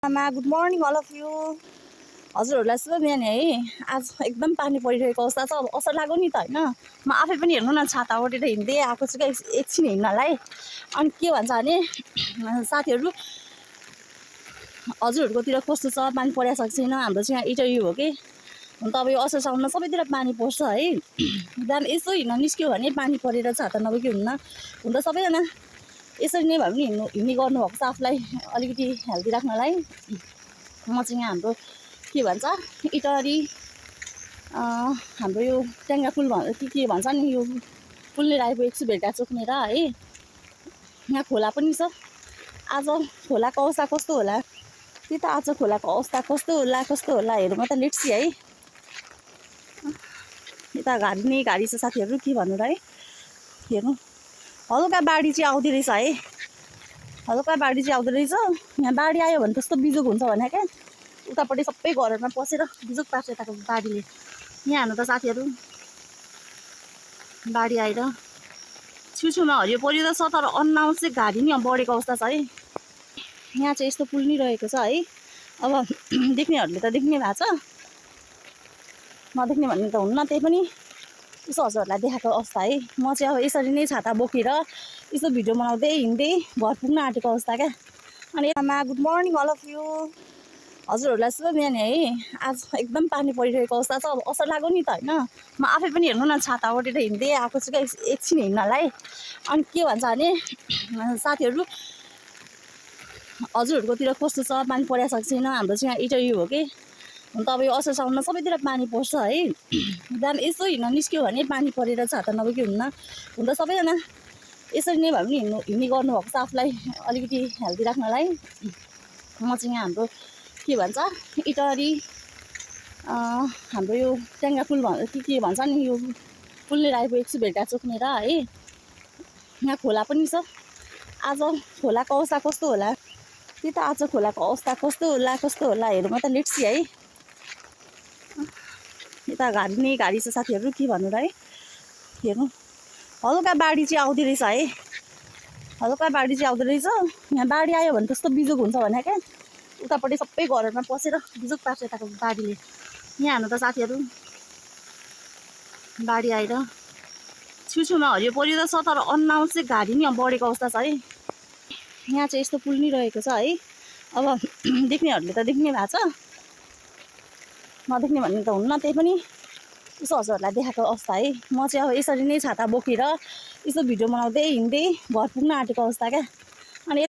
Good morning all of you. हजुरहरूलाई शुभ बिहान है। आज एकदम पानी परिरहेको अवस्था छ। अब असर लाग्यो नि त होइन। म आफै पनि हेर्नु न छाता ओढेर हिँड्दै आएको छु क्या एकछिन हिँड्नलाई। अनि के भन्छ भने साथीहरू हजुरहरूकोतिर कस्तो छ, पानी परिरहेको छ छैन? हाम्रो चाहिँ यहाँ इन्टरभ्यू हो कि हुन त अब यो असर साउनमा सबैतिर पानी पर्छ है। बिहान यसो हिँड्न निस्क्यो भने पानी परेर छाता नबोकी हुन्न। हुन त सबैजना यसरी नै भए पनि हिँड्ने गर्नुभएको छ आफूलाई अलिकति हेल्दी राख्नलाई। म चाहिँ यहाँ हाम्रो के भन्छ इटरी हाम्रो यो ट्याङ्गा पुल के भन्छ नि, यो पुल लिएर आइपुगेको छु भेटघाट चोक्नेर है। यहाँ खोला पनि छ। आज खोलाको अवस्था कस्तो होला, त्यही त आज खोलाको अवस्था कस्तो होला हेरौँ त लेट्स सी है। यता घारी नै घारी छ साथीहरू, के भन्नु र है। हेर्नु हल्का बाढी चाहिँ आउँदो रहेछ है, हल्का बाढी चाहिँ आउँदो रहेछ। यहाँ बाढी आयो भने त्यस्तो बिजोग हुन्छ भने क्या उतापट्टि सबै घरहरूमा पसेर बिजोग पार्छ यताको बाढीले। यहाँ हेर्नु त साथीहरू बाढी आएर छुछुमा हरियो परियो त छ, तर अन्नाउ चाहिँ घारी नै बढेको अवस्था छ है। यहाँ चाहिँ यस्तो पुल नै रहेको छ है। अब देख्नेहरूले त देख्ने भएको छ, नदेख्ने भन्ने त हुन्न। त्यही पनि यसो हजुरहरूलाई देखाएको अवस्था है। म चाहिँ अब यसरी नै छाता बोकेर यसो भिडियो बनाउँदै हिँड्दै घर पुग्न आँटेको अवस्था क्या। अनि good morning all of you. हजुरहरूलाई शुभ बिहान है। आज एकदम पानी परिरहेको अवस्था छ। अब असर लाग्यो नि त होइन। म आफै पनि हेर्नु न छाता ओढेर हिँड्दै आएको छु क्या एकछिन हिँड्नलाई। अनि के भन्छ भने साथीहरू हजुरहरूकोतिर कस्तो छ, पानी परिरहेको छ छैन? हाम्रो चाहिँ यहाँ इन्टरभ्यू हो कि हुन त अब यो असर साउनमा सबैतिर पानी पर्छ है। बिहान यसो हिँड्न निस्क्यो भने पानी परेर छाता नबोकी हुन्न। हुन त सबैजना यसरी नै भए पनि हिँड्ने गर्नुभएको छ आफूलाई अलिकति हेल्दी राख्नलाई। म चाहिँ यहाँ हाम्रो के भन्छ इटरी हाम्रो यो ट्याङ्गा पुल के भन्छ नि, यो पुल लिएर आइपुगेको छु भेटघाट चोक्नेर है। यहाँ खोला पनि छ। आज खोलाको अवस्था कस्तो होला, त्यही त आज खोलाको अवस्था कस्तो होला हेरौँ त लेट्स सी है। यता घारी नै घारी छ साथीहरू, के भन्नु र है। हेर्नु हल्का बाढी चाहिँ आउँदो रहेछ है, हल्का बाढी चाहिँ आउँदो रहेछ। यहाँ बाढी आयो भने त्यस्तो बिजोग हुन्छ भने क्या उतापट्टि सबै घरहरूमा पसेर बिजोग पार्छ यताको बाढीले। यहाँ हेर्नु त साथीहरू बाढी आएर छुछुमा हरियो परियो त छ, तर अन्नाउ चाहिँ घारी नै बढेको अवस्था छ है। यहाँ चाहिँ यस्तो पुल नै रहेको छ है। अब देख्नेहरूले त देख्ने भएको छ, नदेख्ने भन्ने त हुन्न। त्यही पनि यसो हजुरहरूलाई देखाएको अवस्था है। म चाहिँ अब यसरी नै छाता बोकेर यसो भिडियो बनाउँदै हिँड्दै घर पुग्न आँटेको अवस्था क्या।